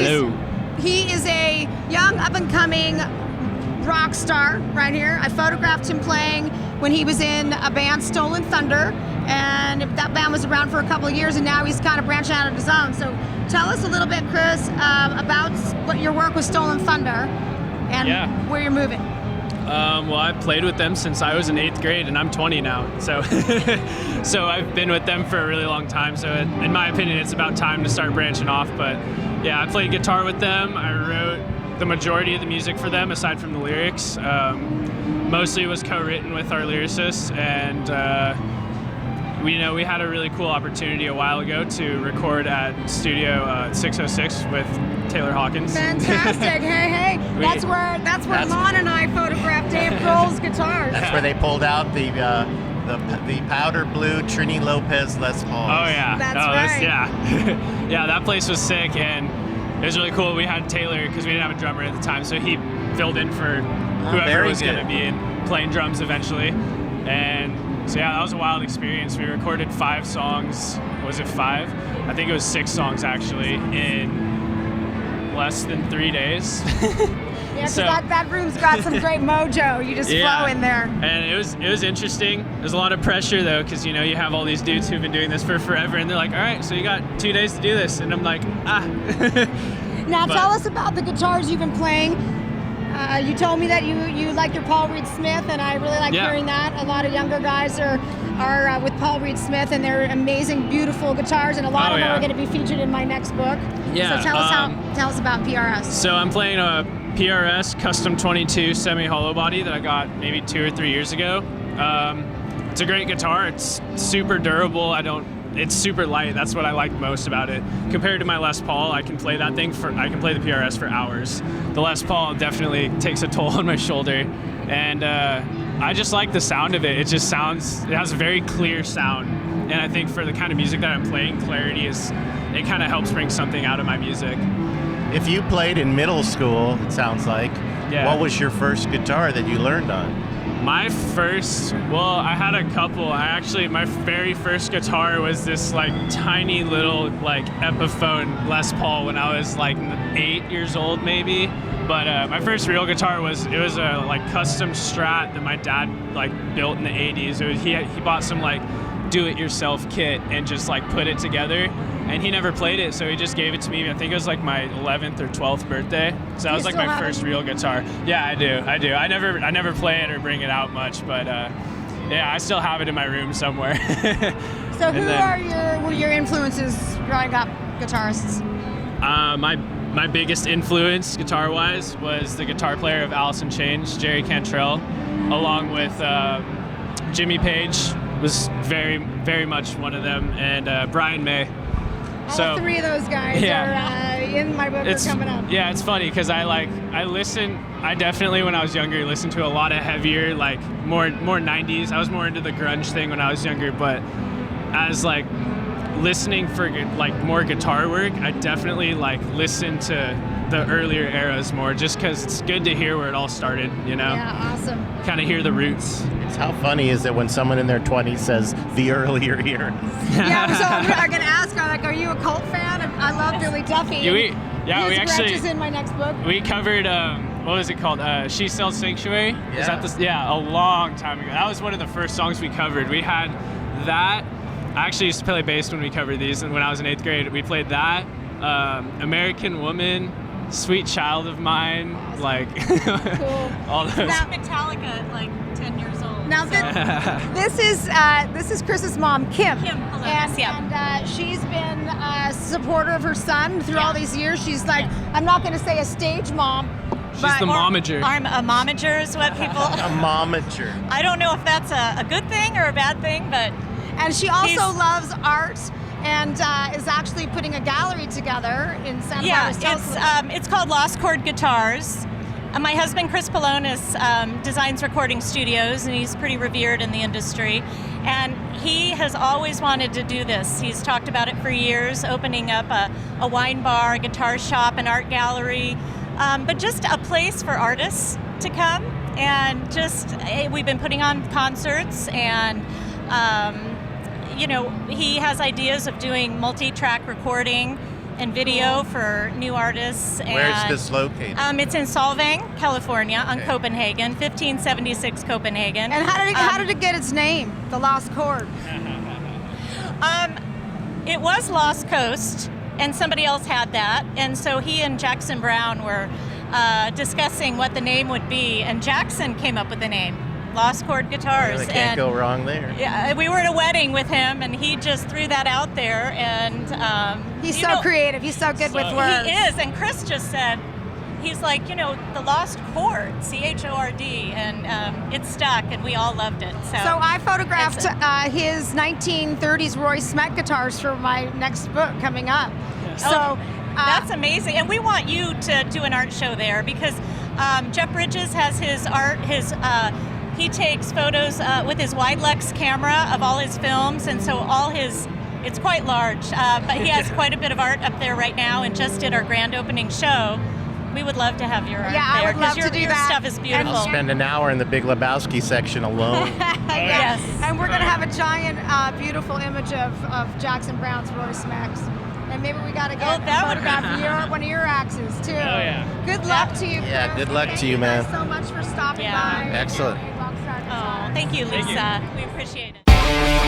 Hello. He is a young, up-and-coming rock star right here. I photographed him playing when he was in a band, Stolen Thunder, and that band was around for a couple of years, and now he's kind of branching out on his own. So tell us a little bit, Chris, about what your work with Stolen Thunder and where you're moving. Well, I've played with them since I was in 8th grade, and I'm 20 now. So, so I've been with them for a really long time. So, in my opinion, it's about time to start branching off. But yeah, I played guitar with them. I wrote the majority of the music for them, aside from the lyrics. Mostly was co-written with our lyricist, and we had a really cool opportunity a while ago to record at Studio 606 with Taylor Hawkins. Fantastic! hey, that's where Lon and I photographed Dave Grohl's guitars. That's where they pulled out the powder blue Trini Lopez Les Pauls. Oh yeah, that's right. Yeah, that place was sick, and it was really cool. We had Taylor because we didn't have a drummer at the time, so he filled in for whoever was going to be playing drums eventually, and. So yeah, that was a wild experience. We recorded 5 songs. Was it 5? I think it was 6 songs actually in less than 3 days. Yeah, so that room's got some great mojo. You just flow in there. And it was interesting. There's a lot of pressure though, because you have all these dudes who've been doing this for forever, and they're like, all right, so you got 2 days to do this, and I'm like, Now tell us about the guitars you've been playing. You told me that you like your Paul Reed Smith, and I really like hearing that. A lot of younger guys are with Paul Reed Smith, and they're amazing, beautiful guitars, and a lot of them are going to be featured in my next book. Yeah. So tell us about PRS. So I'm playing a PRS Custom 22 semi-hollow body that I got maybe 2 or 3 years ago. It's a great guitar. It's super durable. It's super light. That's what I like most about it. Compared to my Les Paul, I can play that thing I can play the PRS for hours. The Les Paul definitely takes a toll on my shoulder, and I just like the sound of it. It has a very clear sound, and I think for the kind of music that I'm playing, clarity it kind of helps bring something out of my music. If you played in middle school, it sounds like, what was your first guitar that you learned on? My first, I had a couple. My very first guitar was this tiny little Epiphone Les Paul when I was 8 years old maybe. But my first real guitar was a custom Strat that my dad built in the 80s. He bought some do-it-yourself kit and just put it together. And he never played it, so he just gave it to me. I think it was my 11th or 12th birthday. So that was my first real guitar. Yeah, I do. I never play it or bring it out much, but I still have it in my room somewhere. So were your influences growing up, guitarists? My biggest influence, guitar-wise, was the guitar player of Alice in Chains, Jerry Cantrell, along with Jimmy Page was very, very much one of them, and Brian May. All 3 of those guys are in my book. It's coming up. Yeah, it's funny because I definitely, when I was younger, listened to a lot of heavier, more 90s. I was more into the grunge thing when I was younger, but as listening for more guitar work, I definitely listen to the earlier eras more, just because it's good to hear where it all started, Yeah, awesome. Kind of hear the roots. It's how funny is it when someone in their 20s says the earlier eras? Yeah, so I'm going to ask, are you a Cult fan? I love Billy Duffy. We actually is in my next book. We covered what was it called? She Sells Sanctuary. Yeah. Is that a long time ago. That was one of the first songs we covered. We had that. I actually used to play bass when we covered these, and when I was in 8th grade, we played that. American Woman, Sweet Child of Mine, cool. all those. Now Metallica at 10 years old. Now this is Chris's mom, Kim. Kim Pelonis, and she's been a supporter of her son through all these years. She's I'm not going to say a stage mom. She's the momager. A momager is what people. A momager. I don't know if that's a good thing or a bad thing, but. And she also loves art. And is actually putting a gallery together in Santa Barbara. Yeah, it's called Lost Chord Guitars. My husband, Chris Pelonis, designs recording studios, and he's pretty revered in the industry. And he has always wanted to do this. He's talked about it for years, opening up a wine bar, a guitar shop, an art gallery, but just a place for artists to come. And we've been putting on concerts, and he has ideas of doing multi-track recording and video for new artists. Where's And, this located? It's in Solvang, California, on Copenhagen, 1576 Copenhagen. And how did it get its name, the Lost Chord? It was Lost Coast, and somebody else had that, and so he and Jackson Brown were discussing what the name would be, and Jackson came up with the name, Lost Chord Guitars. They can't go wrong there. Yeah, we were at a wedding with him, and he just threw that out there, and he's so creative. He's so good with words. He is, and Chris just said, he's like, the Lost Chord, C-H-O-R-D, and it stuck, and we all loved it. So I photographed his 1930s Roy Smet guitars for my next book coming up. So that's amazing, and we want you to do an art show there, because Jeff Bridges has his art, he takes photos with his Widelux camera of all his films, and so it's quite large, but he has quite a bit of art up there right now, and just did our grand opening show. We would love to have your art there. I would love to do your that. Stuff is beautiful. I'll spend an hour in the Big Lebowski section alone. Yes. And we're going to have a giant, beautiful image of Jackson Brown's Roy Smacks. And maybe we got to get a photograph of one of your axes, too. Oh, yeah. Good luck to you, Chris. Yeah, good luck to you, man. Thank you guys so much for stopping by. Excellent. ROCKSTAR Guitar. Oh, thank you, Lisa. We appreciate it.